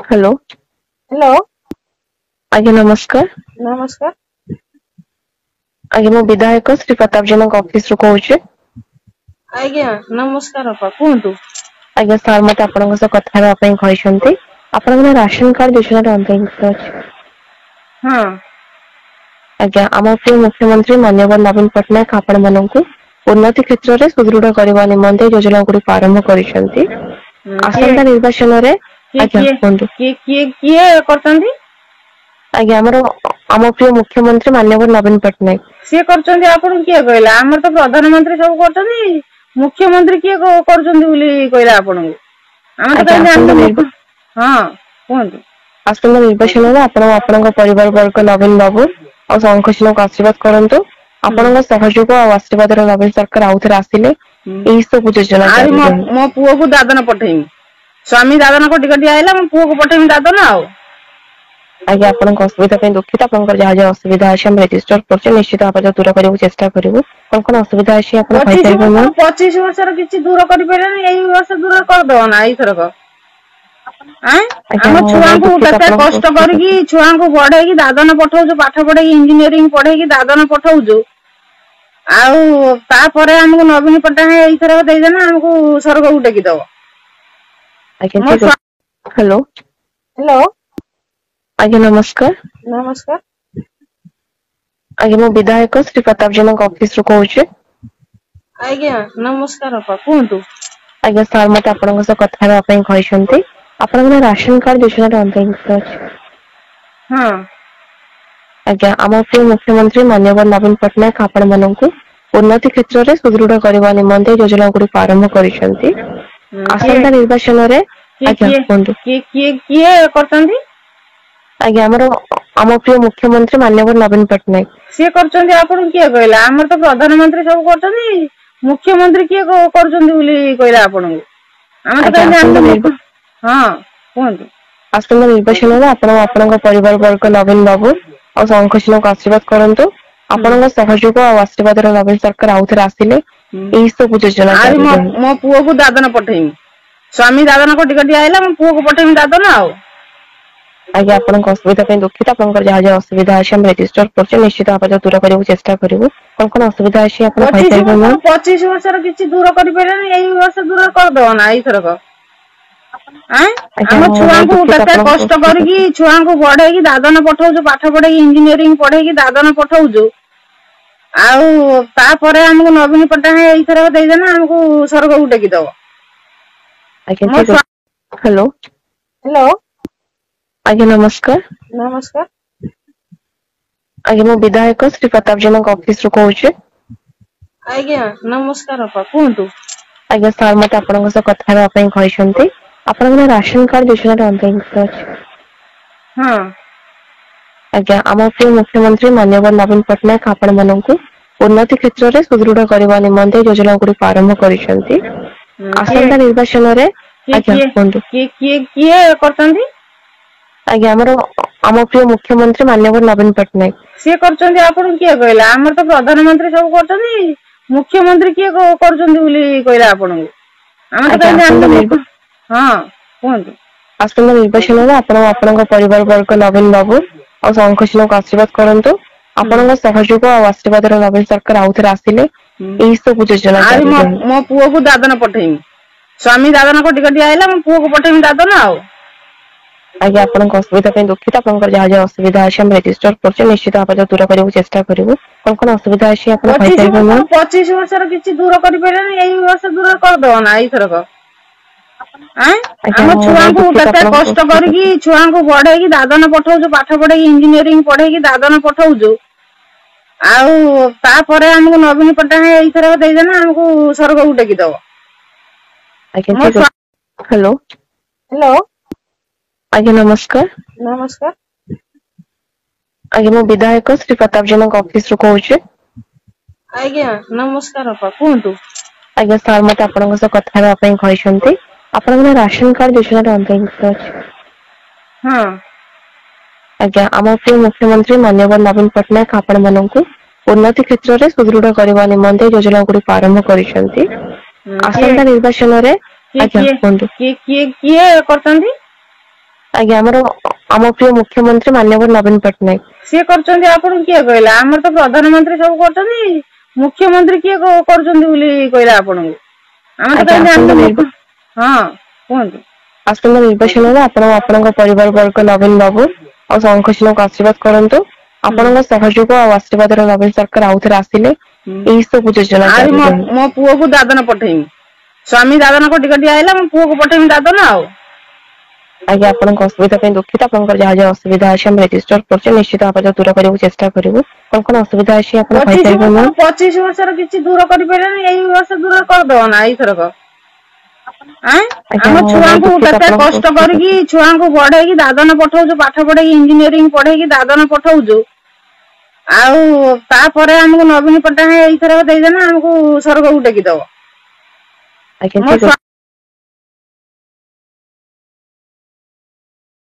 Hello hello आज्ञा नमस्कार। नमस्कार। आज्ञा मो विधायक श्री प्रताप जनक ऑफिस रो कहूचे। आज्ञा नमस्कार अपा कहतु। आज्ञा सर मते आपन सह कथा हेबा पई कहिसंती। आपन राशन कार्ड योजना रे अंतर्गत अछि। हां आज्ञा आम प्रिय मुख्यमंत्री माननीय नवीन पटनायक आपण माननकु उन्नति क्षेत्र रे सुदृढ़ करबा निमंते योजना गुडी आरंभ करिसंती। किए आसंता निर्वाचन रे किए आज्ञा किए कोंतु। किए किए किए करतंदी। आज्ञा हमरो आम प्रिय मुख्यमंत्री माननीय नवीन पटनायक से करचंदी आपन किए कहला हमर तो प्रधानमंत्री सब करचंदी मुख्यमंत्री किए करचंदी बोली कहला आपन को हम तो आज्ञा कहले आसंता हम मुख्य हां कहतु। आसंता निर्वाचन रे आपन परिवार वर्ग नवीन बाबू और संखोषण को आशीर्वाद करंतु। आपन सहयोग और आशीर्वाद रे नवीन सरकार आउथरे आसिले एही सब योजना आज जारी रहन। मो पुओ को दादन पठेइमी स्वामी दादन कोटि कोटि आइला मो पुओ को पठेइमी दादन आ आज्ञा आपन असुविधा पे दुखित आपन जहाँ जहाँ असुविधा अछि हम रजिस्टर करछे निश्चित भाबे दूर करबो चेष्टा करबो। कोन असुविधा अछि आपन कहि परिबो न। 25 वर्षर किछि दूर करि पेलेनी एही वर्ष दूर कर दो ना एथरक आज्ञा हम हम छुआ बहुत को दुखित केते आपन कष्ट करके छुआ को बढ़ेगी दादन पठाउछु पाठ पढ़ेगी इंजीनियरिंग पढ़ेगी दादन पठाउछु आउ तापरे हमको नवीन पट्टनायक एथरक देदेना हमको स्वर्ग को टेकी दबो। आज्ञा ठीक अछि। हेलो हेलो आज्ञा नमस्कार। नमस्कार। आज्ञा मो विधायक श्री प्रताप जनक ऑफिस रो कहूचे। आज्ञा नमस्कार अपा कहतु। आज्ञा सर मते आपन सह कथा हेबा पई कहिसंती। आपन राशन कार्ड योजना रे अंतर्गत अछि। हां आज्ञा आम प्रिय मुख्यमंत्री माननीय नवीन पटनायक आपण माननकु उन्नति क्षेत्र रे सुदृढ़ करबा निमंते योजना गुडी आरंभ करिसंती। आसंता निर्वाचन रे आज्ञा कोंतु। किए करचंदी। आज्ञा आम प्रिय मुख्यमंत्री माननीय नवीन पटनायक से करचंदी आपन किए कहला हमर तो प्रधानमंत्री सब करचंदी मुख्यमंत्री किए करचंदी बोली कहला आपन को हम तो आज्ञा कहले आसंता हम हां कहतु। आसंता निर्वाचन रे आपन परिवार वर्ग नवीन बाबू और संखोषण को आशीर्वाद करंतु। आपन सहयोग और आशीर्वाद रे नवीन सरकार आउथरे आसिले एही सब योजना आज जारी रहन। मो पुओ को दादन पठेइमी स्वामी दादन कोटि कोटि आइला मो पुओ को पठेइमी दादन आ आज्ञा आपन असुविधा पे दुखित आपन जहाँ जहाँ असुविधा अछि हम रजिस्टर करछे निश्चित भाबे दूर करबो चेष्टा करबो। कोन असुविधा अछि आपन कहि परिबो न। 25 वर्षर किछि दूर करि पेलेनी एही वर्ष दूर कर दो ना एथरक आज्ञा हम हम छुआ बहुत को दुखित केते आपन कष्ट करके छुआ को बढ़ेगी दादन पठाउछु पाठ पढ़ेगी इंजीनियरिंग पढ़ेगी दादन पठाउछु आउ तापरे हमको नवीन पट्टनायक एथरक देदेना हमको स्वर्ग को टेकी दबो। आज्ञा ठीक अछि। हेलो हेलो आज्ञा नमस्कार। नमस्कार। आज्ञा मो विधायक श्री प्रताप जनक ऑफिस रो कहूचे। आज्ञा नमस्कार अपा कहतु। आज्ञा सर मते आपन सह कथा हेबा पई कहिसंती। आपन राशन कार्ड योजना रे अंतर्गत अछि। हां आज्ञा आम प्रिय मुख्यमंत्री माननीय नवीन पटनायक आपण माननकु उन्नति क्षेत्र रे सुदृढ़ करबा निमंते योजना गुडी आरंभ करिसंती। आसंता निर्वाचन रे आज्ञा कोंतु। किए करचंदी। आज्ञा आम प्रिय मुख्यमंत्री माननीय नवीन पटनायक से करचंदी आपन किए कहला हमर तो प्रधानमंत्री सब करचंदी मुख्यमंत्री किए करचंदी बोली कहला आपन को हम तो आज्ञा कहले आसंता हम हां कहतु। आसंता निर्वाचन रे आपन परिवार वर्ग नवीन बाबू और संखोषण को आशीर्वाद करंतु। आपन सहयोग और आशीर्वाद रे नवीन सरकार आउथरे आसिले एही सब योजना आज जारी रहन। मो पुओ को दादन पठेइमी स्वामी दादन कोटि कोटि आइला मो पुओ को पठेइमी दादन आ आज्ञा आपन असुविधा पे दुखित आपन जहाँ जहाँ असुविधा अछि हम रजिस्टर करछे निश्चित भाबे दूर करबो चेष्टा करबो। कोन असुविधा अछि आपन कहि परिबो न। 25 वर्षर किछि दूर करि पेलेनी एही वर्ष दूर कर दो ना एथरक आज्ञा हम हम छुआ बहुत को दुखित केते आपन कष्ट करके छुआ को बढ़ेगी दादन पठाउछु पाठ पढ़ेगी इंजीनियरिंग पढ़ेगी दादन पठाउछु आउ तापरे हमको नवीन पट्टनायक एथरक देदेना हमको स्वर्ग को टेकी दबो। आज्ञा ठीक अछि। हेलो हेलो आज्ञा नमस्कार। नमस्कार। आज्ञा मो विधायक श्री प्रताप जनक ऑफिस रो कहूचे। आज्ञा नमस्कार अपा कहतु। आज्ञा सर मते आपन सह कथा हेबा पई कहिसंती। आपन राशन कार्ड योजना रे अंतर्गत अछि। हां आज्ञा आम प्रिय मुख्यमंत्री माननीय नवीन पटनायक आपण माननकु उन्नति क्षेत्र रे सुदृढ़ करबा निमंते योजना गुडी आरंभ करिसंती। आसंता निर्वाचन रे आज्ञा कोंतु। किए करचंदी। ଆଜ୍ଞା ଆମ ପ୍ରିୟ ମୁଖ୍ୟମନ୍ତ୍ରୀ ମାନ୍ୟବର ନବୀନ ପଟ୍ଟନାୟକ ସିଏ କରୁଛନ୍ତି ଆପଣଙ୍କୁ କିଏ କହିଲା? ଆମର ତ ପ୍ରଧାନମନ୍ତ୍ରୀ ସବୁ କରୁଛନ୍ତି, ମୁଖ୍ୟମନ୍ତ୍ରୀ କିଏ କରୁଛନ୍ତି ବୋଲି କହିଲା ଆପଣଙ୍କୁ? ଆମେ ତ ଆଜ୍ଞା କହିଲେ ହଁ କୁହନ୍ତୁ। ଆସନ୍ତା ନିର୍ବାଚନରେ ଆପଣ ଆପଣଙ୍କ ପରିବାର ବର୍ଗ ନବୀନ ବାବୁ ଆଉ ଶଙ୍ଖଚିହ୍ନକୁ ଆଶୀର୍ବାଦ କରନ୍ତୁ। ଆପଣଙ୍କ ସହଯୋଗ ଆଉ ଆଶୀର୍ବାଦର ନବୀନ ସରକାର ଆଉଥରେ ଆସିଲେ ଏଇ ସବୁ ଯୋଜନା ଆହୁରି ଜାରି ରହିବ। ମୋ ପୁଅକୁ ଦାଦନ ପଠେଇମି, ସ୍ୱାମୀ ଦାଦନ କଟି କଟି ଆଇଲା, ମୋ ପୁଅକୁ ପଠେଇମି ଦାଦନ। ଆଉ ଆଜ୍ଞା ଆପଣଙ୍କ ଅସୁବିଧା ପାଇଁ ଦୁଃଖିତ। ଆପଣଙ୍କର ଯାହା ଯାହା ଅସୁବିଧା ଅଛି ଆମେ ରେଜିଷ୍ଟର କରୁଛୁ, ନିଶ୍ଚିତ ଭାବରେ ଦୂର କରିବାକୁ ଚେଷ୍ଟା କରିବୁ। କଣ ଅସୁବିଧା ଅଛି ଆପଣ କହିପାରିବେ? 25 ବର୍ଷର କିଛି ଦୂର କରିପାରିବନି, ଏଇ ବର୍ଷ ଦୂର କରିଦବ ନା ଏଇଥରକ? ଆଜ୍ଞା ଆମ ମୁଁ ବହୁତ ଛୁଆଙ୍କୁ ଦୁଃଖିତ କେତେ ଆପଣଙ୍କ କଷ୍ଟ ଅସୁବିଧା କରିକି ପାଇଁ। ଛୁଆଙ୍କୁ ବଢେଇକି ଦାଦନ ପଠଉଛୁ, ପାଠ ପଢେଇକି ଇଞ୍ଜିନିୟରିଂ ପଢେଇକି ଦାଦନ ପଠଉଛୁ। ଆଉ ତାପରେ ଆମକୁ ନବୀନ ପଟ୍ଟନାୟକ ଏଇଥରକ ଦେଇଦେନା ଆମକୁ ସ୍ୱର୍ଗକୁ ଟେକିଦବ। ଆଜ୍ଞା ଠିକ ଅଛି।